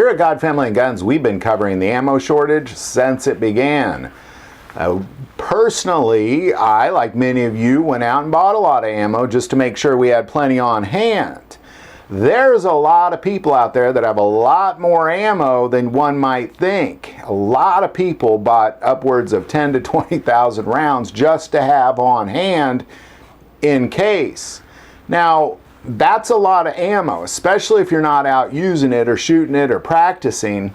Here at God Family and Guns, we've been covering the ammo shortage since it began. Personally, I, like many of you, went out and bought a lot of ammo just to make sure we had plenty on hand. There's a lot of people out there that have a lot more ammo than one might think. A lot of people bought upwards of 10 to 20,000 rounds just to have on hand in case. Now, that's a lot of ammo, especially if you're not out using it or shooting it or practicing.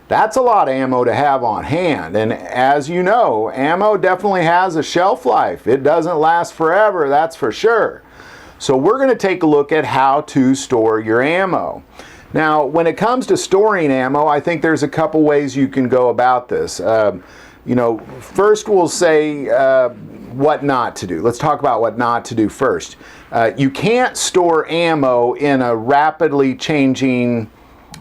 That's a lot of ammo to have on hand. And as you know, ammo definitely has a shelf life. It doesn't last forever, that's for sure. So we're going to take a look at how to store your ammo. Now, when it comes to storing ammo, I think there's a couple ways you can go about this. First we'll say what not to do. Let's talk about what not to do first. You can't store ammo in a rapidly changing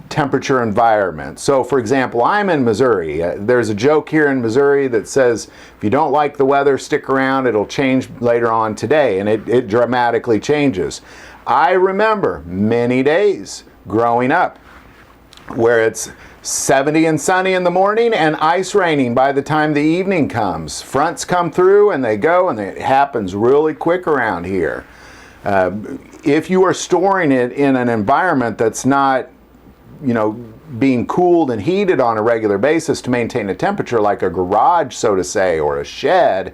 temperature environment. So for example, I'm in Missouri. There's a joke here in Missouri that says if you don't like the weather, stick around, it'll change later on today, and it dramatically changes. I remember many days growing up where it's 70 and sunny in the morning and ice raining by the time the evening comes. Fronts come through and they go, and it happens really quick around here. If you are storing it in an environment that's not being cooled and heated on a regular basis to maintain a temperature, like a garage, so to say, or a shed,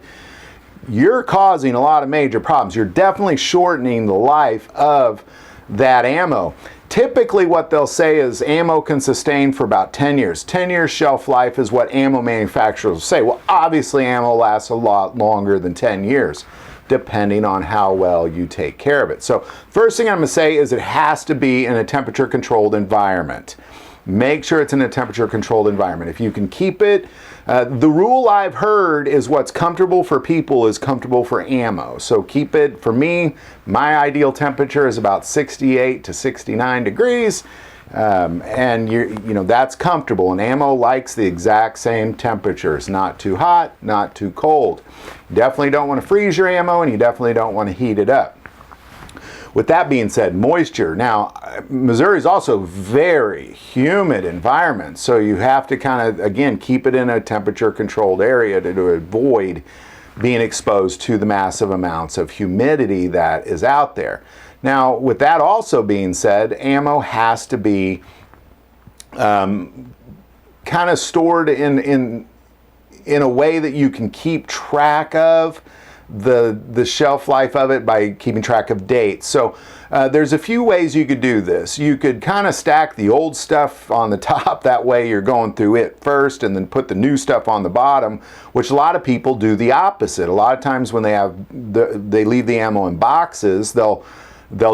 you're causing a lot of major problems. You're definitely shortening the life of that ammo. Typically what they'll say is ammo can sustain for about 10 years. 10 years shelf life is what ammo manufacturers say. Well, obviously ammo lasts a lot longer than 10 years, depending on how well you take care of it. So first thing I'm going to say is it has to be in a temperature controlled environment. Make sure it's in a temperature controlled environment. If you can keep it, the rule I've heard is what's comfortable for people is comfortable for ammo. So keep it, for me, my ideal temperature is about 68 to 69 degrees. And that's comfortable, and ammo likes the exact same temperatures, not too hot, not too cold. You definitely don't want to freeze your ammo, and you definitely don't want to heat it up. With that being said, moisture. Now, Missouri is also very humid environment, so you have to kind of, again, keep it in a temperature controlled area to avoid being exposed to the massive amounts of humidity that is out there. Now, with that also being said, ammo has to be kind of stored in a way that you can keep track of the shelf life of it by keeping track of dates. So there's a few ways you could do this. You could kind of stack the old stuff on the top, that way you're going through it first, and then put the new stuff on the bottom, which a lot of people do the opposite. A lot of times when they leave the ammo in boxes, they'll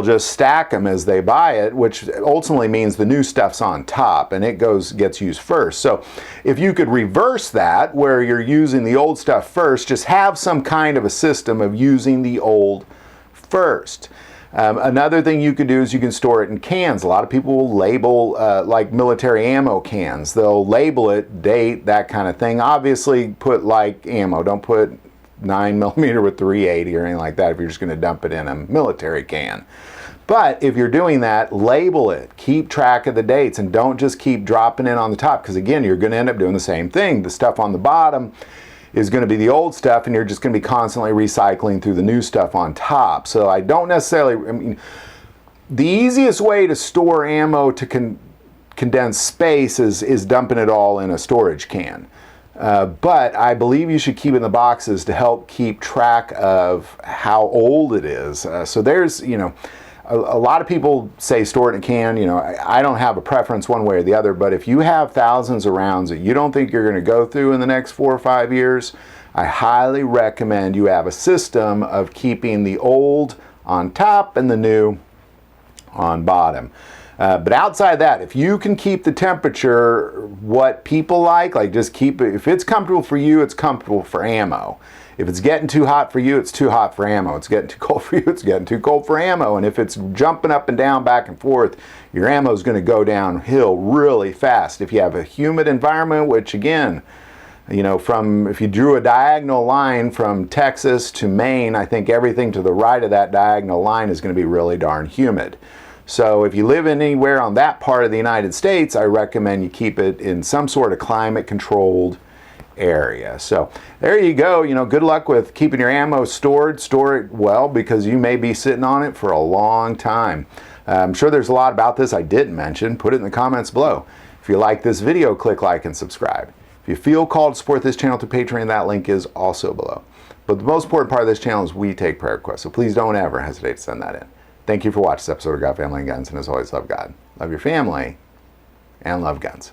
just stack them as they buy it, which ultimately means the new stuff's on top and it gets used first. So if you could reverse that, where you're using the old stuff first, just have some kind of a system of using the old first. Another thing you can do is you can store it in cans. A lot of people will label like military ammo cans. They'll label it, date, that kind of thing. Obviously put like ammo, don't put 9mm with 380 or anything like that if you're just going to dump it in a military can. But if you're doing that, label it, keep track of the dates, and don't just keep dropping it on the top, because again, you're going to end up doing the same thing. The stuff on the bottom is going to be the old stuff, and you're just going to be constantly recycling through the new stuff on top. So I don't necessarily, the easiest way to store ammo to condense space is dumping it all in a storage can. But I believe you should keep it in the boxes to help keep track of how old it is. So there's, a lot of people say store it in a can. I don't have a preference one way or the other, but if you have thousands of rounds that you don't think you're going to go through in the next 4 or 5 years, I highly recommend you have a system of keeping the old on top and the new on bottom. But outside that, if you can keep the temperature what people like just keep it. If it's comfortable for you, it's comfortable for ammo. If it's getting too hot for you, it's too hot for ammo. It's getting too cold for you, it's getting too cold for ammo. And if it's jumping up and down, back and forth, your ammo is going to go downhill really fast. If you have a humid environment, which again, if you drew a diagonal line from Texas to Maine, I think everything to the right of that diagonal line is going to be really darn humid. So if you live anywhere on that part of the United States, I recommend you keep it in some sort of climate controlled area. So there you go. Good luck with keeping your ammo stored. Store it well, because you may be sitting on it for a long time. I'm sure there's a lot about this I didn't mention. Put it in the comments below. If you like this video, click like and subscribe. If you feel called to support this channel to Patreon, that link is also below. But the most important part of this channel is we take prayer requests, so please don't ever hesitate to send that in. Thank you for watching this episode of God, Family, and Guns, and as always, love God, love your family, and love guns.